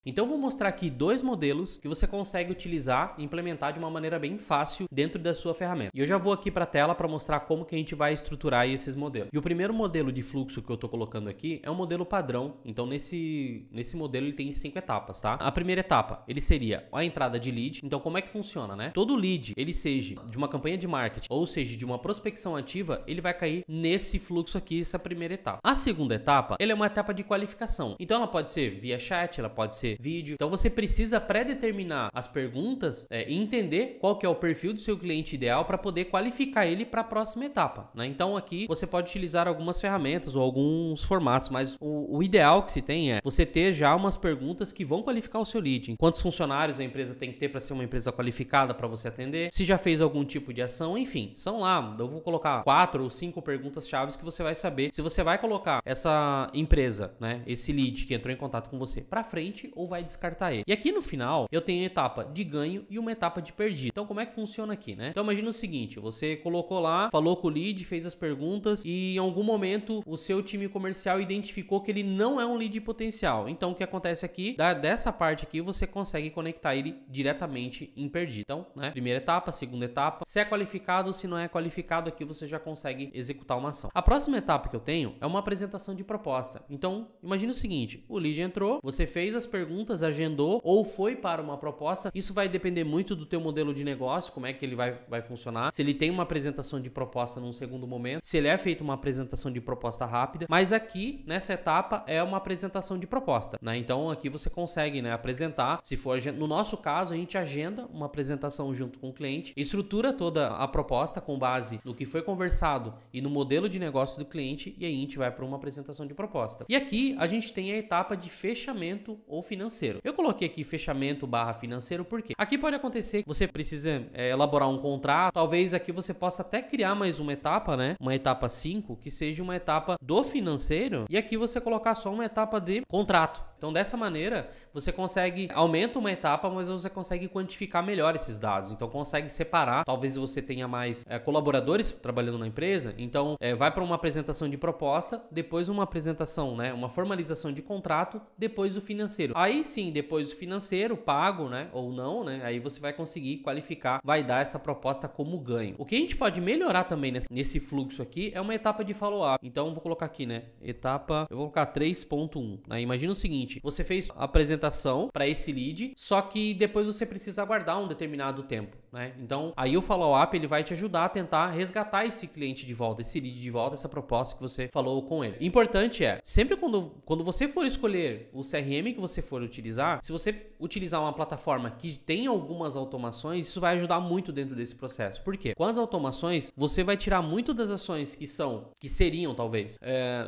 Então eu vou mostrar aqui dois modelos que você consegue utilizar e implementar de uma maneira bem fácil dentro da sua ferramenta. E eu já vou aqui para a tela para mostrar como que a gente vai estruturar esses modelos. E o primeiro modelo de fluxo que eu estou colocando aqui é um modelo padrão. Então nesse modelo ele tem 5 etapas, tá? A primeira etapa, ele seria a entrada de lead. Então como é que funciona, né? Todo lead, ele seja de uma campanha de marketing ou seja de uma prospecção ativa, ele vai cair nesse fluxo aqui, essa primeira etapa. A segunda etapa, ele é uma etapa de qualificação. Então ela pode ser via chat, ela pode ser vídeo. Então você precisa pré-determinar as perguntas e entender qual que é o perfil do seu cliente ideal para poder qualificar ele para a próxima etapa, né? Então aqui você pode utilizar algumas ferramentas ou alguns formatos, mas o ideal que se tem é você ter já umas perguntas que vão qualificar o seu lead. Quantos funcionários a empresa tem que ter para ser uma empresa qualificada para você atender? Se já fez algum tipo de ação, enfim, são lá, eu vou colocar 4 ou 5 perguntas chaves que você vai saber se você vai colocar essa empresa, né, esse lead que entrou em contato com você para frente ou vai descartar ele. E aqui no final eu tenho a etapa de ganho e uma etapa de perdido. Então como é que funciona aqui, né? Então imagina o seguinte, você colocou lá, falou com o lead, fez as perguntas e em algum momento o seu time comercial identificou que ele não é um lead potencial. Então o que acontece aqui, dessa parte aqui você consegue conectar ele diretamente em perdido. Então, né, primeira etapa, segunda etapa, se é qualificado, se não é qualificado, aqui você já consegue executar uma ação. A próxima etapa que eu tenho é uma apresentação de proposta. Então imagina o seguinte, o lead entrou, você fez as perguntas, agendou ou foi para uma proposta. Isso vai depender muito do teu modelo de negócio, como é que ele vai funcionar, se ele tem uma apresentação de proposta num segundo momento, se ele é feito uma apresentação de proposta rápida, mas aqui nessa etapa é uma apresentação de proposta, né? Então aqui você consegue, né, apresentar, se for no nosso caso a gente agenda uma apresentação junto com o cliente, estrutura toda a proposta com base no que foi conversado e no modelo de negócio do cliente e aí a gente vai para uma apresentação de proposta. E aqui a gente tem a etapa de fechamento ou financeiro. Eu coloquei aqui fechamento / financeiro porque aqui pode acontecer que você precisa elaborar um contrato, talvez aqui você possa até criar mais uma etapa, né? Uma etapa 5, que seja uma etapa do financeiro e aqui você colocar só uma etapa de contrato. Então dessa maneira você consegue, aumenta uma etapa, mas você consegue quantificar melhor esses dados. Então consegue separar, talvez você tenha mais colaboradores trabalhando na empresa, então vai para uma apresentação de proposta, depois uma apresentação, né, uma formalização de contrato, depois o financeiro. Aí sim, depois o financeiro, pago, né, ou não, né, aí você vai conseguir qualificar, vai dar essa proposta como ganho. O que a gente pode melhorar também nesse fluxo aqui é uma etapa de follow-up. Então vou colocar aqui, né, etapa, eu vou colocar 3.1. Né? Imagina o seguinte, você fez a apresentação para esse lead, só que depois você precisa aguardar um determinado tempo, né? Então aí o follow-up ele vai te ajudar a tentar resgatar esse cliente de volta, esse lead de volta, essa proposta que você falou com ele. Importante é, sempre quando você for escolher o CRM que você for utilizar, se você utilizar uma plataforma que tem algumas automações, isso vai ajudar muito dentro desse processo. Por quê? Com as automações, você vai tirar muito das ações que seriam, talvez,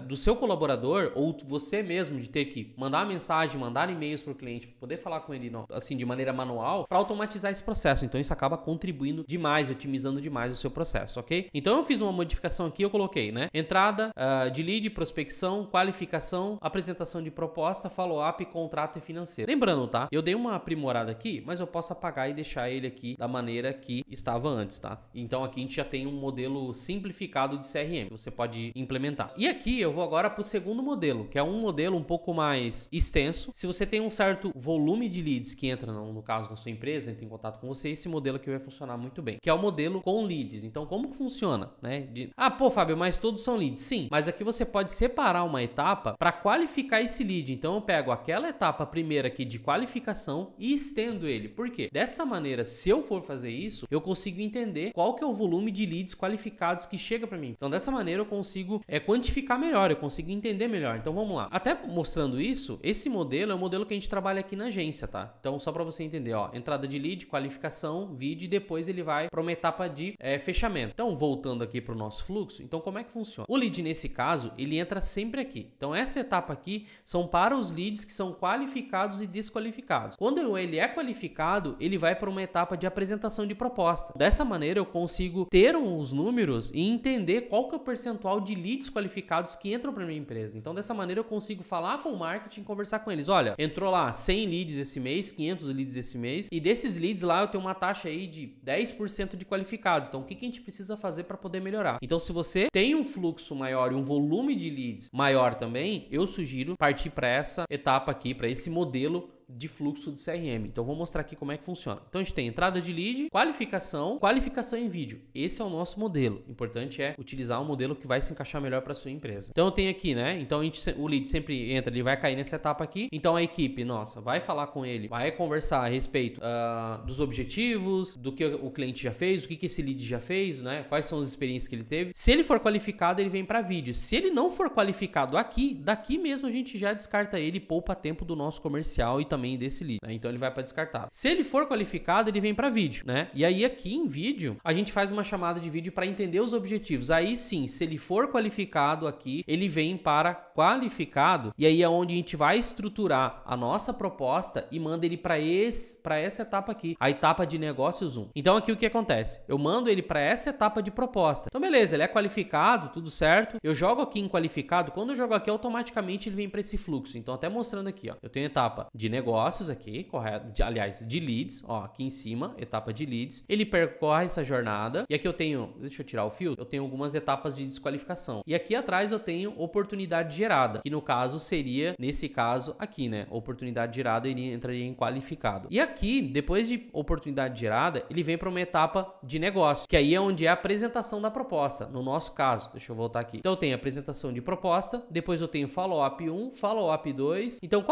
do seu colaborador ou você mesmo de ter que mandar mensagem, mandar e-mails para o cliente, para poder falar com ele assim de maneira manual, para automatizar esse processo. Então isso acaba contribuindo demais, otimizando demais o seu processo, ok? Então eu fiz uma modificação aqui, eu coloquei, né? Entrada de lead, prospecção, qualificação, apresentação de proposta, follow-up, contrato e financeiro. Lembrando, tá? Eu dei uma aprimorada aqui, mas eu posso apagar e deixar ele aqui da maneira que estava antes, tá? Então aqui a gente já tem um modelo simplificado de CRM, você pode implementar. E aqui eu vou agora para o segundo modelo, que é um modelo um pouco mais extenso. Se você tem um certo volume de leads que entra, no caso da sua empresa, entra em contato com você, esse modelo aqui vai funcionar muito bem, que é o modelo com leads. Então como que funciona, né? Pô, Fábio, mas todos são leads. Sim, mas aqui você pode separar uma etapa para qualificar esse lead. Então eu pego aquela etapa primeira aqui de qualificação e estendo ele. Por quê? Dessa maneira, se eu for fazer isso, eu consigo entender qual que é o volume de leads qualificados que chega para mim. Então dessa maneira eu consigo quantificar melhor, eu consigo entender melhor. Então vamos lá. Até mostrando isso, esse modelo é o modelo que a gente trabalha aqui na agência, tá? Então só para você entender, ó, entrada de lead, qualificação, vídeo e depois ele vai para uma etapa de fechamento. Então voltando aqui para o nosso fluxo, então como é que funciona? O lead nesse caso, ele entra sempre aqui. Então essa etapa aqui são para os leads que são qualificados e desqualificados. Quando ele é qualificado, ele vai para uma etapa de apresentação de proposta. Dessa maneira eu consigo ter os números e entender qual que é o percentual de leads qualificados que entram para minha empresa. Então dessa maneira eu consigo falar com o marketing, conversar com eles. Olha, entrou lá 100 leads esse mês, 500 leads esse mês e desses leads lá eu tenho uma taxa aí de 10% de qualificados. Então o que a gente precisa fazer para poder melhorar? Então se você tem um fluxo maior e um volume de leads maior também, eu sugiro partir para essa etapa aqui, para esse modelo de fluxo do CRM. Então vou mostrar aqui como é que funciona. Então a gente tem entrada de lead, qualificação em vídeo. Esse é o nosso modelo. O importante é utilizar um modelo que vai se encaixar melhor para sua empresa. Então eu tenho aqui, né? Então o lead sempre entra, ele vai cair nessa etapa aqui. Então a equipe, nossa, vai falar com ele, vai conversar a respeito dos objetivos, do que o cliente já fez, o que esse lead já fez, né? Quais são as experiências que ele teve. Se ele for qualificado, ele vem para vídeo. Se ele não for qualificado aqui, daqui mesmo a gente já descarta ele e poupa tempo do nosso comercial e também desse lead, né? Então ele vai para descartar. Se ele for qualificado, ele vem para vídeo, né? E aí aqui em vídeo, a gente faz uma chamada de vídeo para entender os objetivos. Aí sim, se ele for qualificado aqui, ele vem para qualificado e aí é onde a gente vai estruturar a nossa proposta e manda ele para essa etapa aqui, a etapa de negócios 1. Então aqui o que acontece? Eu mando ele para essa etapa de proposta. Então beleza, ele é qualificado, tudo certo. Eu jogo aqui em qualificado. Quando eu jogo aqui, automaticamente ele vem para esse fluxo. Então até mostrando aqui, ó, eu tenho etapa de negócios aqui, correto? Aliás, de leads, ó, aqui em cima, etapa de leads. Ele percorre essa jornada e aqui eu tenho, deixa eu tirar o fio, eu tenho algumas etapas de desqualificação. E aqui atrás eu tenho oportunidade gerada, que no caso seria, nesse caso aqui, né? Oportunidade gerada, ele entraria em qualificado. E aqui, depois de oportunidade gerada, ele vem para uma etapa de negócio, que aí é onde é a apresentação da proposta. No nosso caso, deixa eu voltar aqui. Então eu tenho a apresentação de proposta, depois eu tenho follow-up 1, follow-up 2. Então,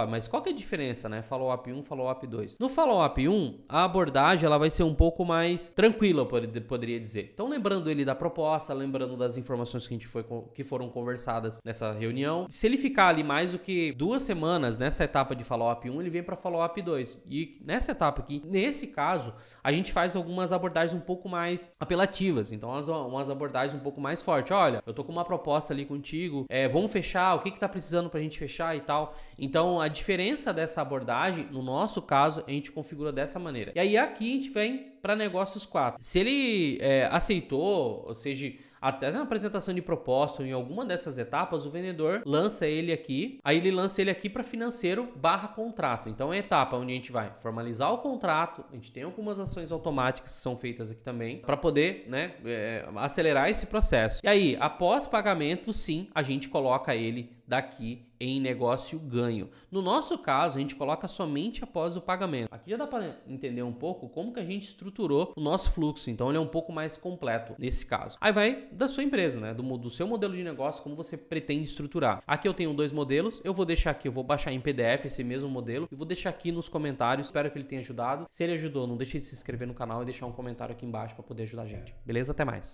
mas qual que é a diferença, né? Follow-up 1, follow-up 2. No follow-up 1, a abordagem ela vai ser um pouco mais tranquila, eu poderia dizer. Então, lembrando ele da proposta, lembrando das informações que foram conversadas nessa reunião. Se ele ficar ali mais do que 2 semanas nessa etapa de follow-up 1, ele vem para follow-up 2. E nessa etapa aqui, nesse caso, a gente faz algumas abordagens um pouco mais apelativas. Então, umas abordagens um pouco mais fortes. Olha, eu tô com uma proposta ali contigo, vamos fechar, o que tá precisando pra gente fechar e tal. Então, a diferença dessa abordagem, no nosso caso, a gente configura dessa maneira. E aí aqui a gente vem para negócios 4. Se ele aceitou, ou seja, até na apresentação de proposta ou em alguma dessas etapas, o vendedor lança ele aqui, aí ele lança ele aqui para financeiro / contrato. Então é a etapa onde a gente vai formalizar o contrato, a gente tem algumas ações automáticas que são feitas aqui também, para poder, né, acelerar esse processo. E aí, após pagamento, sim, a gente coloca ele daqui em negócio ganho. No nosso caso, a gente coloca somente após o pagamento. Aqui já dá para entender um pouco como que a gente estruturou o nosso fluxo, então ele é um pouco mais completo nesse caso. Aí vai da sua empresa, né? Do seu modelo de negócio, como você pretende estruturar. Aqui eu tenho 2 modelos, eu vou deixar aqui, eu vou baixar em PDF esse mesmo modelo e vou deixar aqui nos comentários, espero que ele tenha ajudado. Se ele ajudou, não deixe de se inscrever no canal e deixar um comentário aqui embaixo para poder ajudar a gente. Beleza? Até mais!